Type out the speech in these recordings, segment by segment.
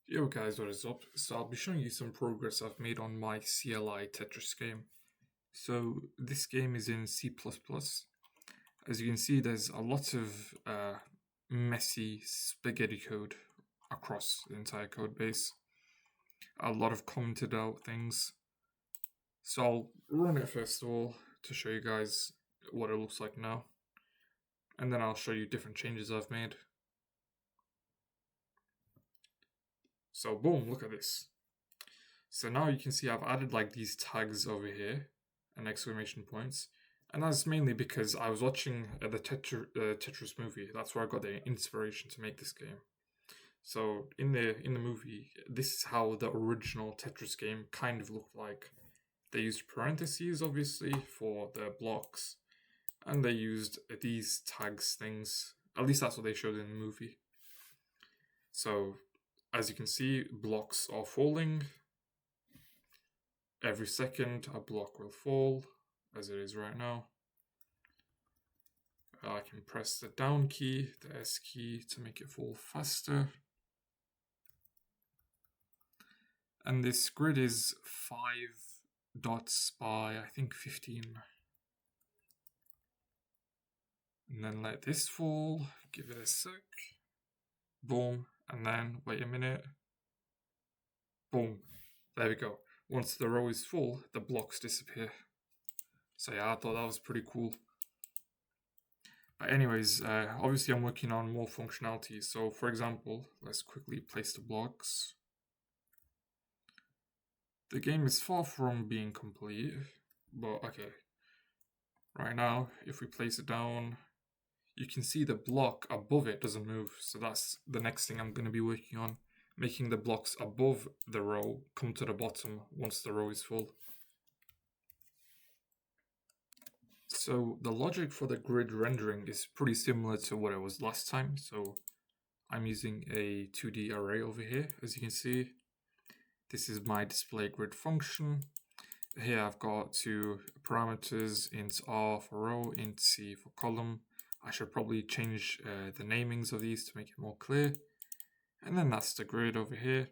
Yo guys, what is up? So I'll be showing you some progress I've made on my CLI Tetris game. So this game is in C++. As you can see, there's a lot of messy spaghetti code across the entire code base. A lot of commented out things. So I'll run it first of all to show you guys what it looks like now. And then I'll show you different changes I've made. So boom, look at this. So now you can see I've added like these tags over here and exclamation points. And that's mainly because I was watching the Tetris movie. That's where I got the inspiration to make this game. So in the movie, this is how the original Tetris game kind of looked like. They used parentheses obviously for the blocks, and they used these tags things. At least that's what they showed in the movie. So as you can see, blocks are falling. Every second a block will fall, as it is right now. I can press the down key, the S key, to make it fall faster. And this grid is 5 dots by, I think, 15. And then let this fall, give it a sec. Boom, and then wait a minute. Boom, there we go. Once the row is full, the blocks disappear. So yeah, I thought that was pretty cool. But anyways, obviously I'm working on more functionality. So for example, let's quickly place the blocks. The game is far from being complete, but okay. Right now, if we place it down, you can see the block above it doesn't move. So that's the next thing I'm going to be working on, making the blocks above the row come to the bottom once the row is full. So the logic for the grid rendering is pretty similar to what it was last time. So I'm using a 2D array over here, as you can see. This is my display grid function. Here I've got two parameters, int r for row, int c for column. I should probably change the namings of these to make it more clear. And then that's the grid over here.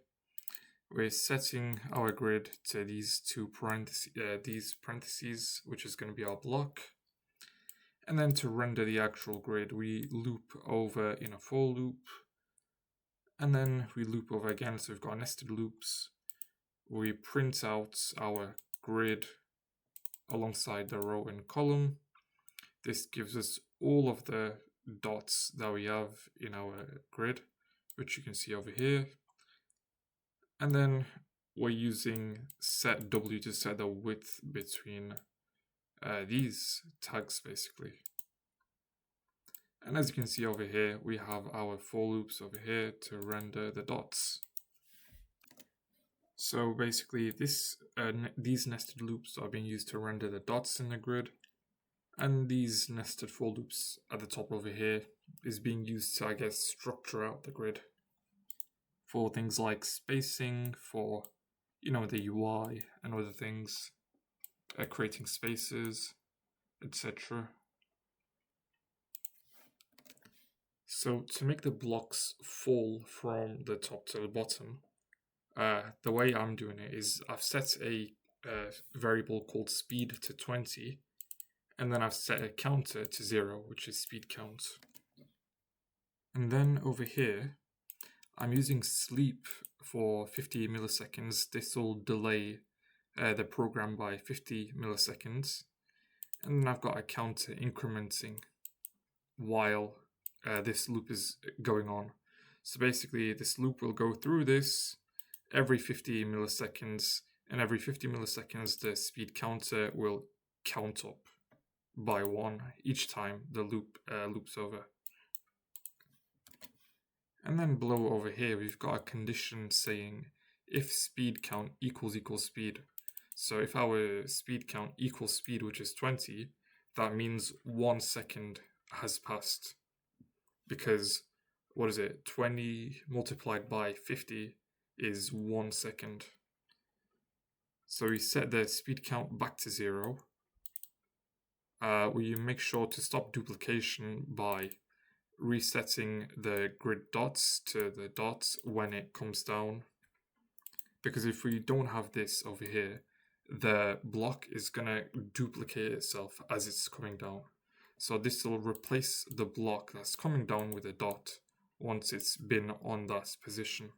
We're setting our grid to these two parentheses, which is going to be our block. And then to render the actual grid, we loop over in a for loop. And then we loop over again, so we've got nested loops. We print out our grid alongside the row and column. This gives us all of the dots that we have in our grid, which you can see over here. And then we're using set W to set the width between these tags basically. And as you can see over here, we have our for loops over here to render the dots. So basically these nested loops are being used to render the dots in the grid, and these nested for loops at the top over here is being used to, I guess, structure out the grid for things like spacing, for, you know, the UI and other things, creating spaces, etc. So to make the blocks fall from the top to the bottom, the way I'm doing it is I've set a variable called speed to 20, and then I've set a counter to 0, which is speed count. And then over here, I'm using sleep for 50 milliseconds. This will delay the program by 50 milliseconds. And then I've got a counter incrementing while this loop is going on. So basically, this loop will go through this every 50 milliseconds, and every 50 milliseconds the speed counter will count up by 1 each time the loop loops over. And then below over here we've got a condition saying if speed count equals speed. So if our speed count equals speed, which is 20, that means 1 second has passed, because what is it, 20 multiplied by 50 is 1 second. So we set the speed count back to 0. We make sure to stop duplication by resetting the grid dots to the dots when it comes down. Because if we don't have this over here, the block is going to duplicate itself as it's coming down. So this will replace the block that's coming down with a dot once it's been on that position.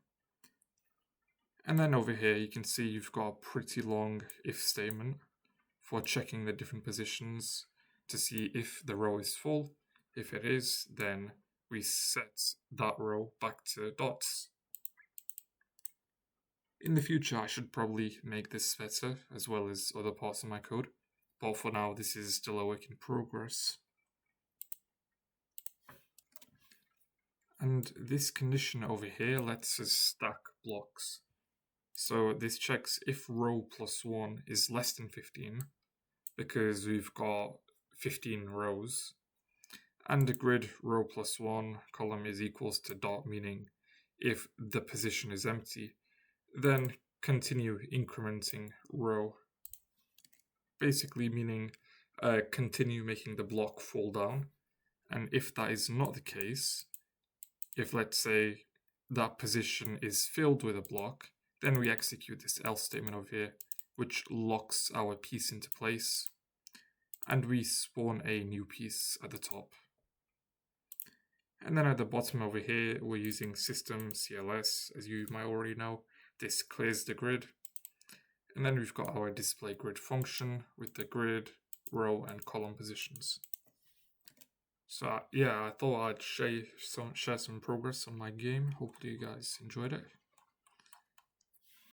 And then over here you can see you've got a pretty long if statement for checking the different positions to see if the row is full. If it is, then we set that row back to dots. In the future, I should probably make this better, as well as other parts of my code, but for now, this is still a work in progress. And this condition over here lets us stack blocks. So this checks if row plus 1 is less than 15, because we've got 15 rows, and the grid row plus 1 column is equals to dot, meaning if the position is empty, then continue incrementing row. Basically meaning continue making the block fall down. And if that is not the case, if let's say that position is filled with a block, then we execute this else statement over here, which locks our piece into place. And we spawn a new piece at the top. And then at the bottom over here, we're using system CLS, as you might already know. This clears the grid. And then we've got our display grid function with the grid, row, and column positions. So yeah, I thought I'd share some progress on my game. Hopefully you guys enjoyed it.